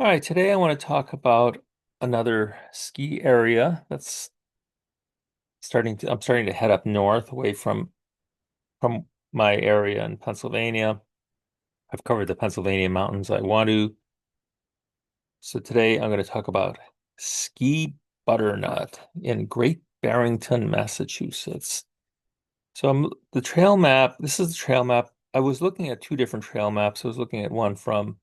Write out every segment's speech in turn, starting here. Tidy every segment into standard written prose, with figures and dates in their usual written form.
All right, today I want to talk about another ski area that's I'm starting to head up north away from my area in Pennsylvania. I've covered the Pennsylvania mountains I want to. So today I'm going to talk about ski Butternut in Great Barrington, Massachusetts. So the trail map, this is the trail map. I was looking at two different trail maps. I was looking at one from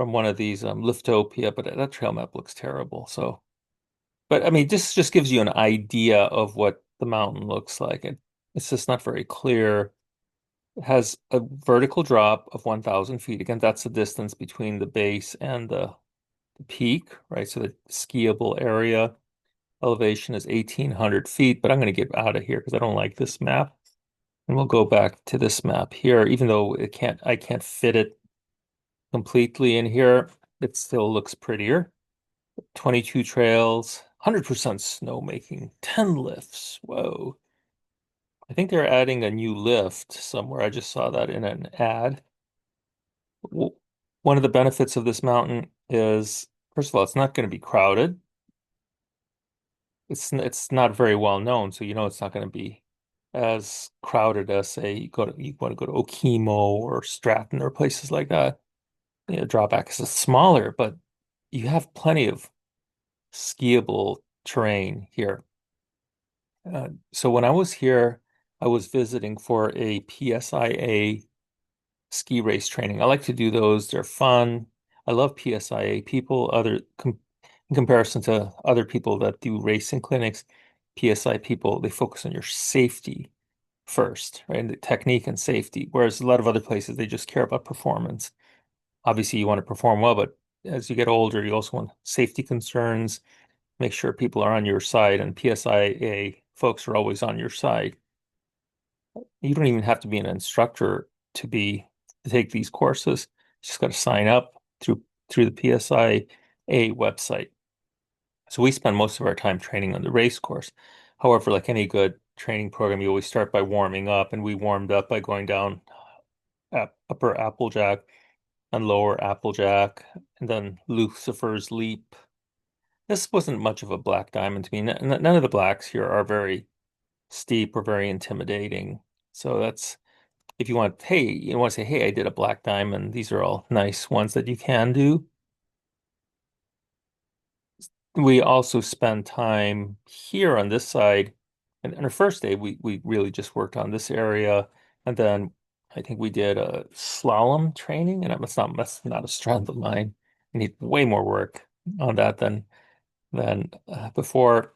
one of these Liftopia, but that trail map looks terrible. But I mean, this just gives you an idea of what the mountain looks like. It's just not very clear. It has a vertical drop of 1,000 feet. Again, that's the distance between the base and the peak, right? So the skiable area elevation is 1,800 feet, but I'm going to get out of here because I don't like this map. And we'll go back to this map here, even though I can't fit it completely in here. It still looks prettier. 22 trails, 100% snowmaking, 10 lifts. Whoa. I think they're adding a new lift somewhere. I just saw that in an ad. W- One of the benefits of this mountain is, first of all, it's not going to be crowded. It's not very well known, so you know it's not going to be as crowded as say you want to go to Okemo or Stratton or places like that. You know, drawback is it's smaller, but you have plenty of skiable terrain here. So when I was here, I was visiting for a PSIA ski race training. I like to do those. They're fun. I love PSIA people. In comparison to other people that do racing clinics, PSI people, they focus on your safety first, right? The technique and safety. Whereas a lot of other places, they just care about performance. Obviously, you want to perform well, but as you get older, you also want safety concerns, make sure people are on your side, and PSIA folks are always on your side. You don't even have to be an instructor to take these courses. You just got to sign up through the PSIA website. So we spend most of our time training on the race course. However, like any good training program, you always start by warming up, and we warmed up by going down upper Applejack and lower Applejack, and then Lucifer's Leap. This wasn't much of a black diamond to me. None of the blacks here are very steep or very intimidating. So that's if you want, hey, you want to say, hey, I did a black diamond. These are all nice ones that you can do. We also spend time here on this side. And on our first day, we really just worked on this area. And then I think we did a slalom training, and that's not a strength of mine. I need way more work on that than before.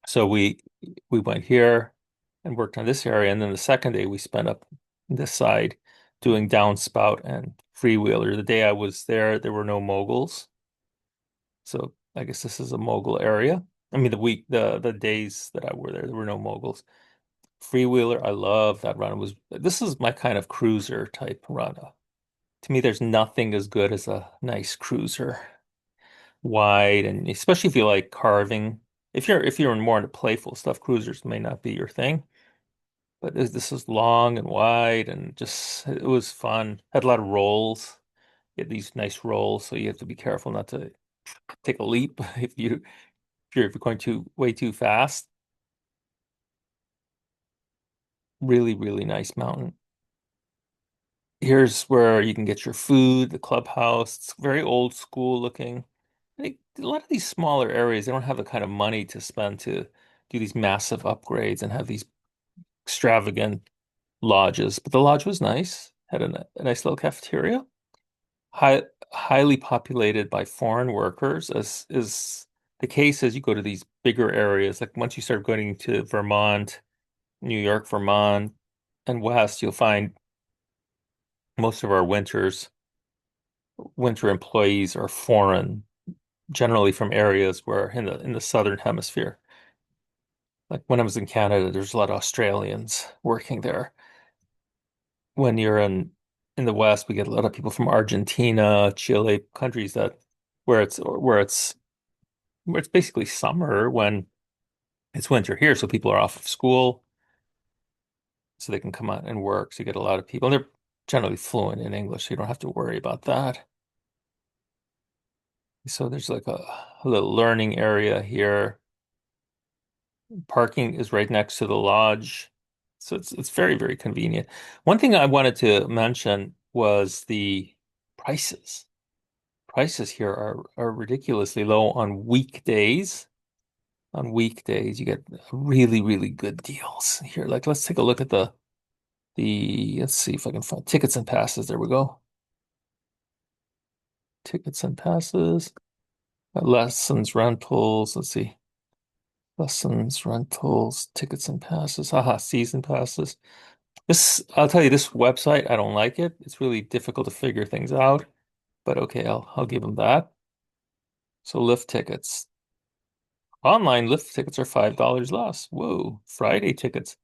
So we went here and worked on this area, and then the second day we spent up this side doing downspout and freewheeler. The day I was there, there were no moguls, so I guess this is a mogul area. I mean, the days that I were there, there were no moguls. Freewheeler, I love that run. This is my kind of cruiser type run. To me, there's nothing as good as a nice cruiser, wide, and especially if you like carving. If you're more into playful stuff, cruisers may not be your thing. But this is long and wide and just it was fun. Had a lot of rolls. You had these nice rolls, so you have to be careful not to take a leap if you're going too way too fast. Really, really nice mountain. Here's where you can get your food, the clubhouse. It's very old school looking. I think a lot of these smaller areas, they don't have the kind of money to spend to do these massive upgrades and have these extravagant lodges. But the lodge was nice, had a nice little cafeteria. High, highly populated by foreign workers, as is the case as you go to these bigger areas. Like once you start going to Vermont, New York, Vermont, and west, you'll find most of our winter employees are foreign, generally from areas where in the southern hemisphere. Like when I was in Canada, there's a lot of Australians working there. When you're in the west, we get a lot of people from Argentina, Chile, countries that where it's basically summer when it's winter here, so people are off of school, so they can come out and work. So you get a lot of people, and they're generally fluent in English, so you don't have to worry about that. So there's like a little learning area here. Parking is right next to the lodge. So it's very, very convenient. One thing I wanted to mention was the prices. Prices here are ridiculously low on weekdays. On weekdays, you get really, really good deals here. Like let's take a look at the let's see if I can find tickets and passes. There we go. Tickets and passes. Lessons, rentals. Let's see. Lessons, rentals, tickets and passes. Haha, season passes. I'll tell you, this website, I don't like it. It's really difficult to figure things out, but okay, I'll give them that. So lift tickets. Online lift tickets are $5 less. Whoa. Friday tickets,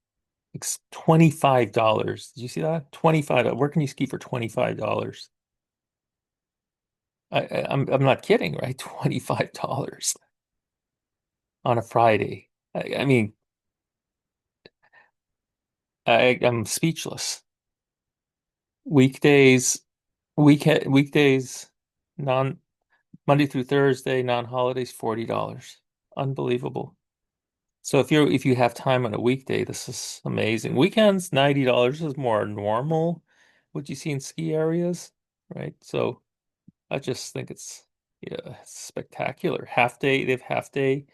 it's $25. Did you see that? 25. Where can you ski for $25? I'm not kidding, right? $25 on a Friday. I mean, I'm speechless. Weekdays, weekdays, non Monday through Thursday, non-holidays, $40. Unbelievable. So if you have time on a weekday, this is amazing. Weekends, $90 is more normal what you see in ski areas, right? So I just think yeah, it's spectacular. Half day, they have half day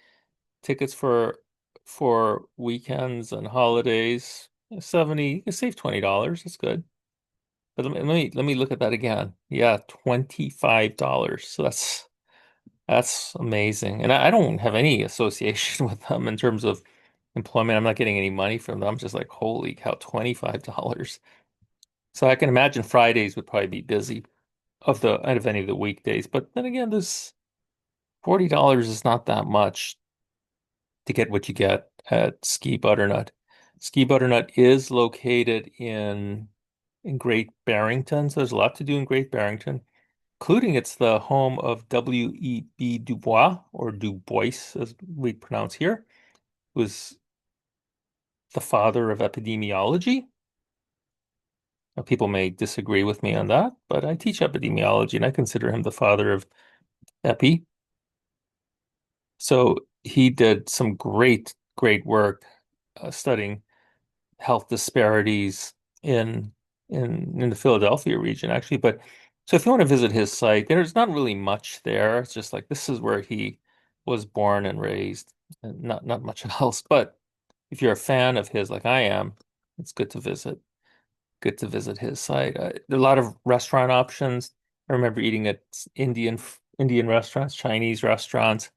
tickets for weekends and holidays. 70, you can save $20. That's good. But let me look at that again. Yeah, $25. So that's amazing. And I don't have any association with them in terms of employment. I'm not getting any money from them. I'm just like, holy cow, $25. So I can imagine Fridays would probably be busy out of any of the weekdays. But then again, this $40 is not that much to get what you get at Ski Butternut. Ski Butternut is located in Great Barrington, so there's a lot to do in Great Barrington, including it's the home of W.E.B. Dubois, or Du Bois, as we pronounce here, who's the father of epidemiology. Now, people may disagree with me on that, but I teach epidemiology and I consider him the father of epi. So he did some great, great work studying health disparities in in the Philadelphia region, actually. But so if you want to visit his site, there's not really much there. It's just like this is where he was born and raised, and not much else. But if you're a fan of his, like I am, it's good to visit. Good to visit his site. There are a lot of restaurant options. I remember eating at Indian restaurants, Chinese restaurants.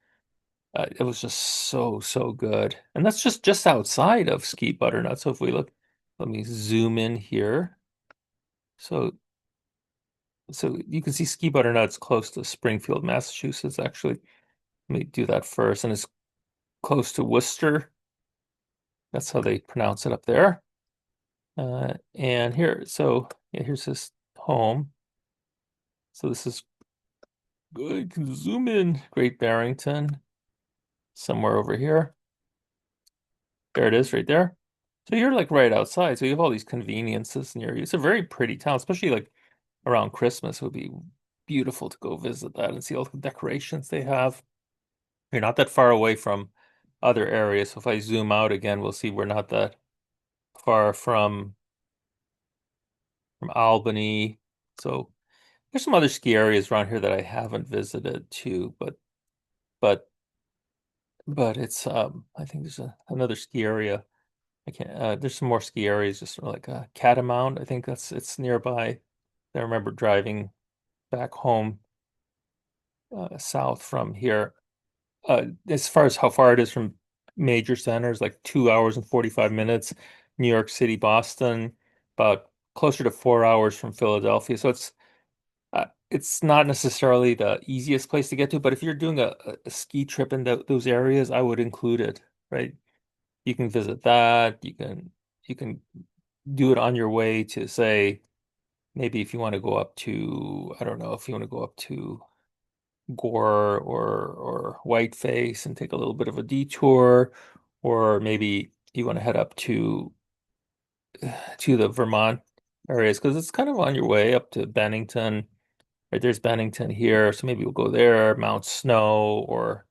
It was just so good. And that's just outside of Ski Butternut. So if we look, let me zoom in here. So so you can see Ski Butternut's close to Springfield, Massachusetts, actually. Let me do that first. And it's close to Worcester. That's how they pronounce it up there. And here, so yeah, here's his home. So this is good. You can zoom in. Great Barrington, somewhere over here. There it is, right there. So you're like right outside. So you have all these conveniences near you. It's a very pretty town, especially like around Christmas. It would be beautiful to go visit that and see all the decorations they have. You're not that far away from other areas. So if I zoom out again, we'll see we're not that far from Albany. So there's some other ski areas around here that I haven't visited too, but but it's I think there's another ski area. I can't there's some more ski areas just sort of like Catamount. I think it's nearby. I remember driving back home south from here. As far as how far it is from major centers, like 2 hours and 45 minutes. New York City, Boston, about closer to 4 hours from Philadelphia. So it's not necessarily the easiest place to get to, but if you're doing a ski trip in those areas, I would include it, right? You can visit that. You can do it on your way to, say, maybe if you want to go up to, I don't know, if you want to go up to Gore or Whiteface and take a little bit of a detour, or maybe you want to head up to the Vermont areas because it's kind of on your way up to Bennington, right? There's Bennington here, so maybe we'll go there, Mount Snow or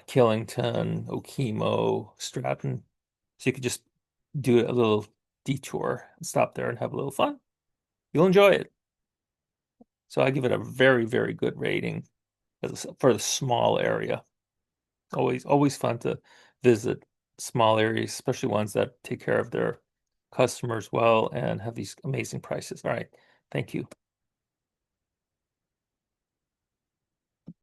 Killington, Okemo, Stratton. So you could just do a little detour and stop there and have a little fun. You'll enjoy it. So I give it a very, very good rating for the small area. Always fun to visit small areas, especially ones that take care of their customers well and have these amazing prices. All right. Thank you.